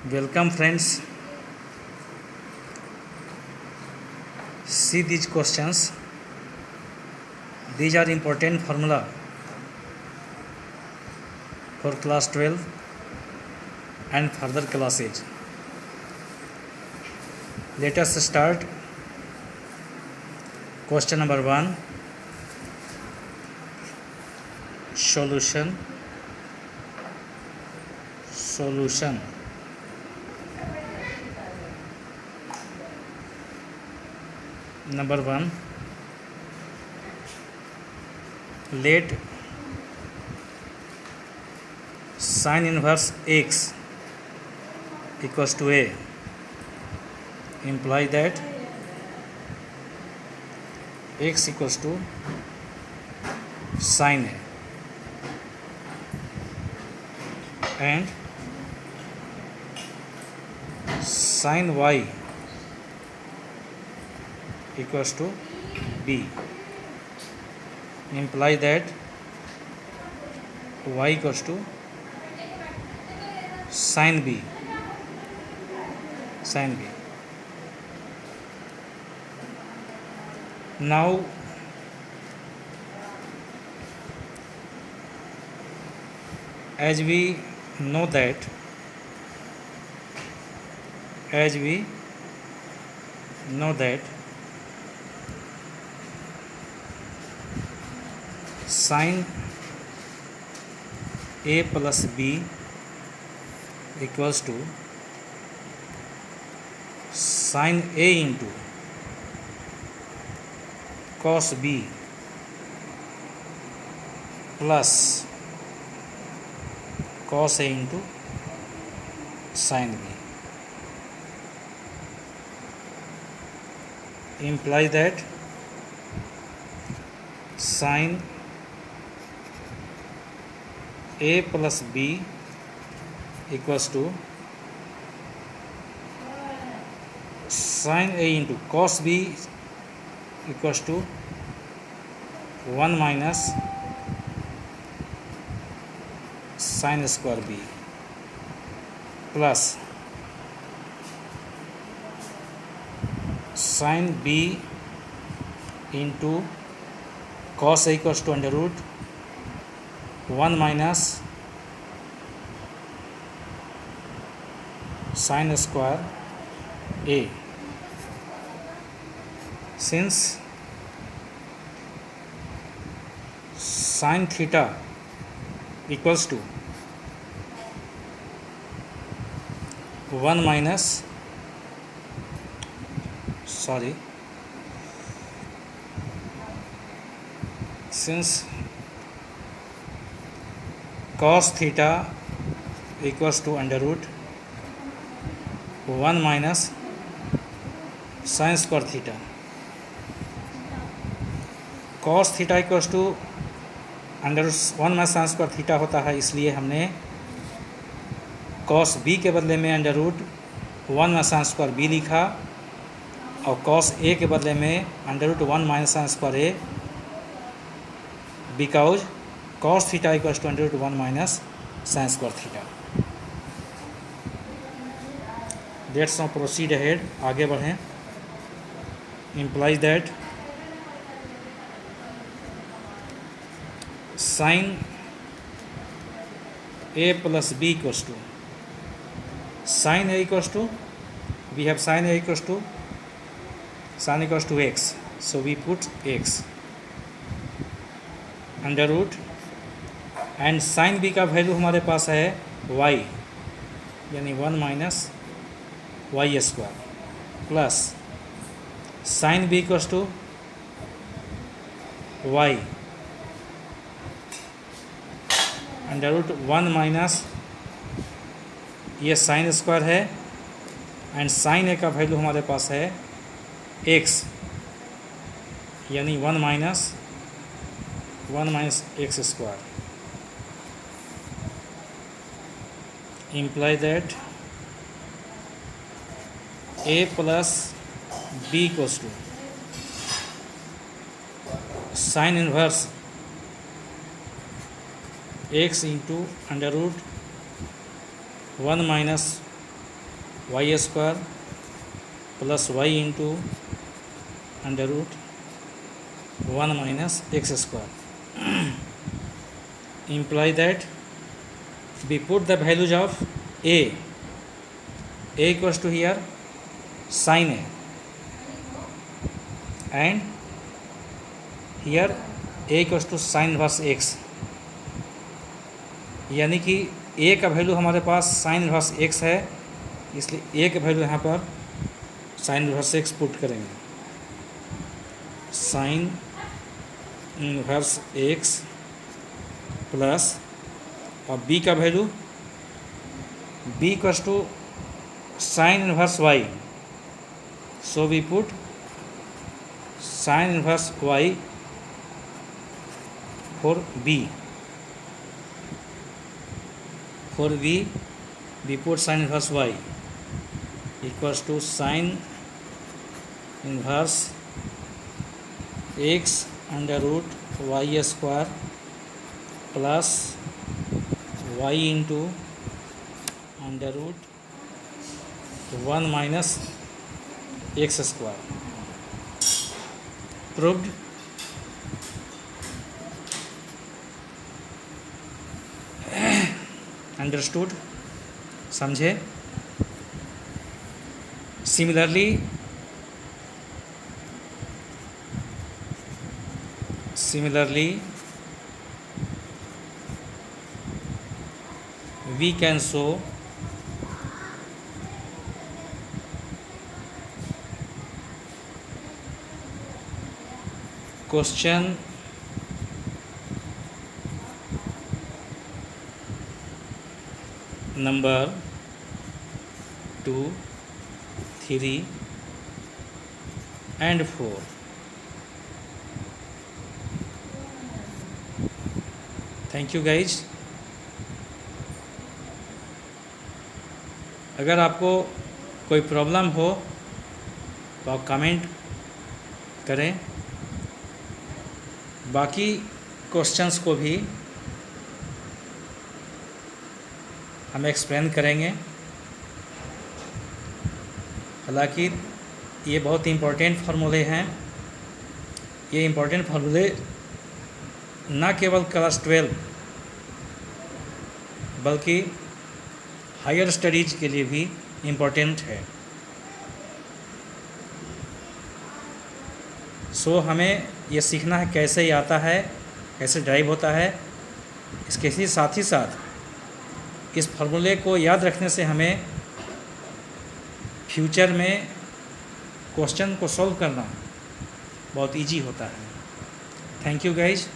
Welcome friends. See these questions. These are important formula for class 12 and further classes. Let us start. Question number 1. Solution. Number 1. Let sin inverse x equals to a. Imply that x equals to sin a and sin y equals to b. Imply that y equals to sin b. Now as we know that sin a plus b equals to sin a into cos b plus cos a into sin b. Imply that sin a plus b equals to sin a into cos b equals to 1 minus sin square b plus sin b into cos a equals to under root 1 minus sin square a. Since sin theta equals to 1 minus since cos theta equals to under root 1 minus sin square theta, cos theta equals to under 1 minus sin square theta होता है, इसलिए हमने cos b के बदले में under root 1 minus sin square b लिखा और cos a के बदले में under root 1 minus sin square a, because cos theta equals to under root 1 minus sin square theta. Let's now proceed ahead. आगे बढ़ें. Implies that sin a plus b equals to sin a equals to, we have sin a equals to x, so we put x under root and sin b का value हमारे पास है y, यानी 1 minus y square plus sin b equals to y under root 1 minus ये sin square है and sin a का value हमारे पास है x, यानी 1 minus x square. Imply that a plus b equals to sin inverse x into under root 1 minus y square plus y into under root 1 minus x square imply that we put the values of a equals to here sin a and here a equals to sin inverse x, यानी कि a का value हमारे पास sin inverse x है, इसलिए a का value यहाँ पर sin inverse x put करेंगे। sin इनवर्स x प्लस और b का value b equals to sine inverse y, so we put sine inverse y for b, we put sin inverse y equals to sin inverse x under root y square plus y into under root 1 minus x square. Proved. Understood, समझे। Similarly we can show question number 2, 3 and 4. Thank you guys. अगर आपको कोई problem हो तो आप comment करें, बाकी questions को भी हम एक्सप्लेन करेंगे। हालांकि ये बहुत इम्पोर्टेंट फार्मूले हैं, ये इम्पोर्टेंट फार्मूले न केवल क्लास 12 बल्कि हायर स्टडीज के लिए भी इम्पोर्टेंट है। सो हमें ये सीखना है कैसे ये आता है, कैसे ड्राइव होता है। इसके साथ ही साथ इस फार्मूले को याद रखने से हमें फ्यूचर में क्वेश्चन को सॉल्व करना बहुत इजी होता है। Thank you guys.